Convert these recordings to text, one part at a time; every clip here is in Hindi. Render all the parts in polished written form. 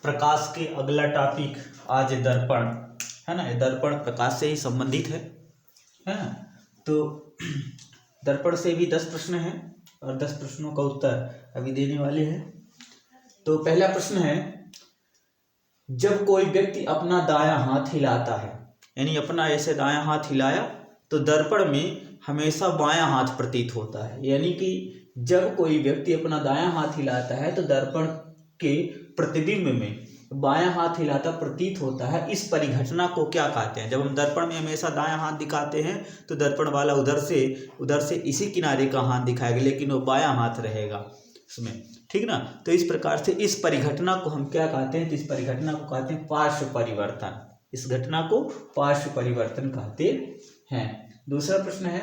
प्रकाश के अगला टॉपिक आज दर्पण है ना। दर्पण प्रकाश से ही संबंधित है ना। तो दर्पण से भी 10 प्रश्न हैं और 10 प्रश्नों का उत्तर अभी देने वाले हैं। तो पहला प्रश्न है, जब कोई व्यक्ति अपना दायां हाथ हिलाता है, यानी अपना ऐसे दायां हाथ हिलाया तो दर्पण में हमेशा बायां हाथ प्रतीत होता है। यानी कि जब कोई व्यक्ति अपना दायां हाथ हिलाता है तो दर्पण के प्रतिबिंब में बायां हाथ हिलाता प्रतीत होता है। इस परिघटना को क्या कहते हैं? जब हम दर्पण में हमेशा दायां हाथ दिखाते हैं तो दर्पण वाला उधर से इसी किनारे का हाथ दिखाएगा, लेकिन वो बायां हाथ रहेगा उसमें, ठीक ना। तो इस प्रकार से इस परिघटना को हम क्या कहते हैं? तो इस परिघटना को कहते हैं पार्श्व परिवर्तन। इस घटना को पार्श्व परिवर्तन कहते हैं। दूसरा प्रश्न है,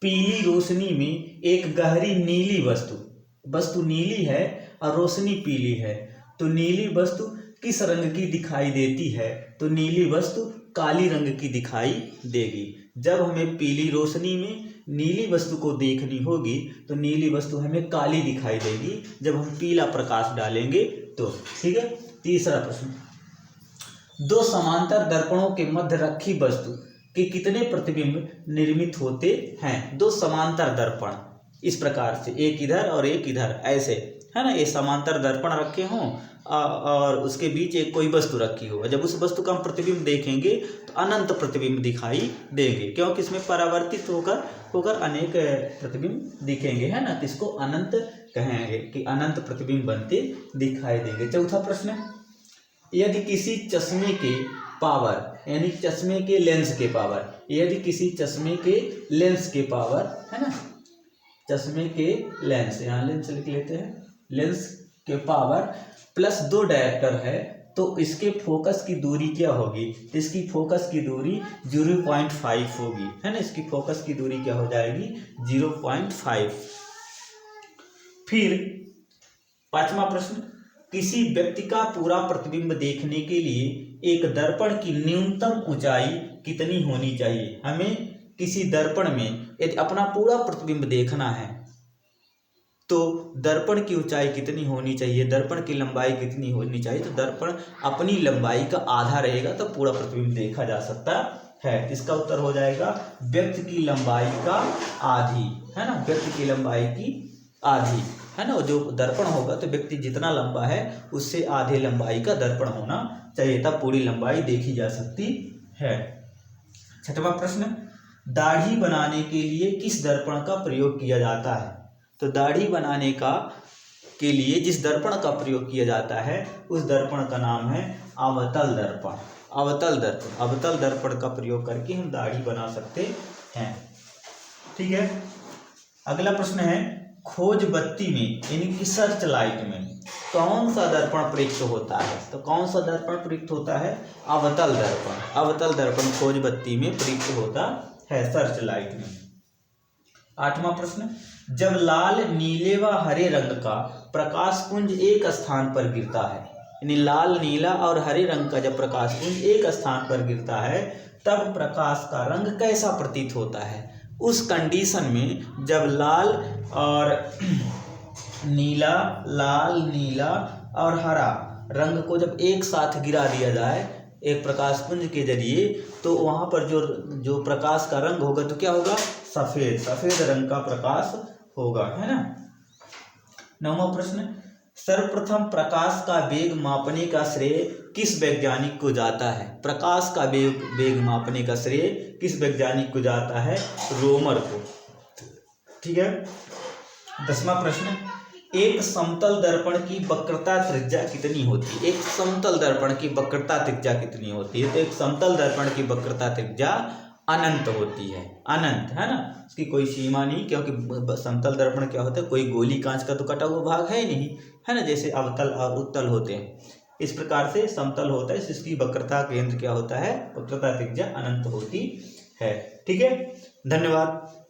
पीली रोशनी में एक गहरी नीली वस्तु नीली है और रोशनी पीली है, तो नीली वस्तु किस रंग की दिखाई देती है? तो नीली वस्तु काली रंग की दिखाई देगी। जब हमें पीली रोशनी में नीली वस्तु को देखनी होगी तो नीली वस्तु हमें काली दिखाई देगी जब हम पीला प्रकाश डालेंगे तो, ठीक है। तीसरा प्रश्न, दो समांतर दर्पणों के मध्य रखी वस्तु के कितने प्रतिबिंब निर्मित होते हैं? दो समांतर दर्पण इस प्रकार से, एक इधर और एक इधर, ऐसे है ना। ये समांतर दर्पण रखे हों और उसके बीच एक कोई वस्तु रखी हो। जब उस वस्तु का हम प्रतिबिंब देखेंगे तो अनंत प्रतिबिंब दिखाई देंगे, क्योंकि इसमें परावर्तित होकर अनेक प्रतिबिंब दिखेंगे, है ना। तो इसको अनंत कहेंगे कि अनंत प्रतिबिंब बनते दिखाई देंगे। चौथा प्रश्न, यदि किसी चश्मे के पावर, यानी चश्मे के लेंस के पावर, यदि किसी चश्मे के लेंस के पावर, है ना, चश्मे के लेंस, यहाँ लेंस लिख लेते हैं, लेंस के पावर +2 डायोप्टर है तो इसके फोकस की दूरी क्या होगी? तो इसकी फोकस की दूरी 0.5 होगी, है ना। इसकी फोकस की दूरी क्या हो जाएगी? 0.5। फिर पांचवा प्रश्न, किसी व्यक्ति का पूरा प्रतिबिंब देखने के लिए एक दर्पण की न्यूनतम ऊंचाई कितनी होनी चाहिए? हमें किसी दर्पण में यदि अपना पूरा प्रतिबिंब देखना है तो दर्पण की ऊंचाई कितनी होनी चाहिए, दर्पण की लंबाई कितनी होनी चाहिए? तो दर्पण अपनी लंबाई का आधा रहेगा तो पूरा प्रतिबिंब देखा जा सकता है। इसका उत्तर हो जाएगा व्यक्ति की लंबाई का आधी, है ना। व्यक्ति की लंबाई की आधी, है ना। जो दर्पण होगा तो व्यक्ति जितना लंबा है उससे आधे लंबाई का दर्पण होना चाहिए, तब पूरी लंबाई देखी जा सकती है। छठवां प्रश्न, दाढ़ी बनाने के लिए किस दर्पण का प्रयोग किया जाता है? तो दाढ़ी बनाने के लिए जिस दर्पण का प्रयोग किया जाता है उस दर्पण का नाम है अवतल दर्पण। अवतल दर्पण का प्रयोग करके हम दाढ़ी बना सकते हैं, ठीक है। अगला प्रश्न है, खोज बत्ती में यानी कि सर्च लाइट में कौन सा दर्पण प्रयुक्त होता है? तो कौन सा दर्पण प्रयुक्त होता है? अवतल दर्पण। अवतल दर्पण खोज बत्ती में प्रयुक्त होता है, सर्च लाइट में। आठवां प्रश्न, जब लाल, नीले व हरे रंग का प्रकाश पुंज एक स्थान पर गिरता है, यानी लाल, नीला और हरे रंग का जब प्रकाश पुंज एक स्थान पर गिरता है तब प्रकाश का रंग कैसा प्रतीत होता है? उस कंडीशन में जब लाल, नीला और हरा रंग को जब एक साथ गिरा दिया जाए एक प्रकाश पुंज के जरिए, तो वहां पर जो प्रकाश का रंग होगा तो क्या होगा? सफेद रंग का प्रकाश होगा, है ना। 9वां प्रश्न, सर्वप्रथम प्रकाश का वेग मापने का श्रेय किस वैज्ञानिक को जाता है? प्रकाश का वेग मापने का श्रेय किस वैज्ञानिक को जाता है? रोमर को, ठीक है। 10वां प्रश्न, एक समतल दर्पण की वक्रता त्रिज्या कितनी होती है? एक समतल दर्पण की वक्रता त्रिज्या कितनी होती है? तो एक समतल दर्पण की वक्रता त्रिज्या अनंत होती है, अनंत, है ना। उसकी कोई सीमा नहीं, क्योंकि समतल दर्पण क्या होता है? कोई गोली कांच का तो कटा हुआ भाग है ही नहीं, है ना, जैसे अवतल और उत्तल होते हैं। इस प्रकार से समतल होता है, इसकी वक्रता केंद्र क्या होता है? वक्रता त्रिज्या अनंत होती है, ठीक है। धन्यवाद।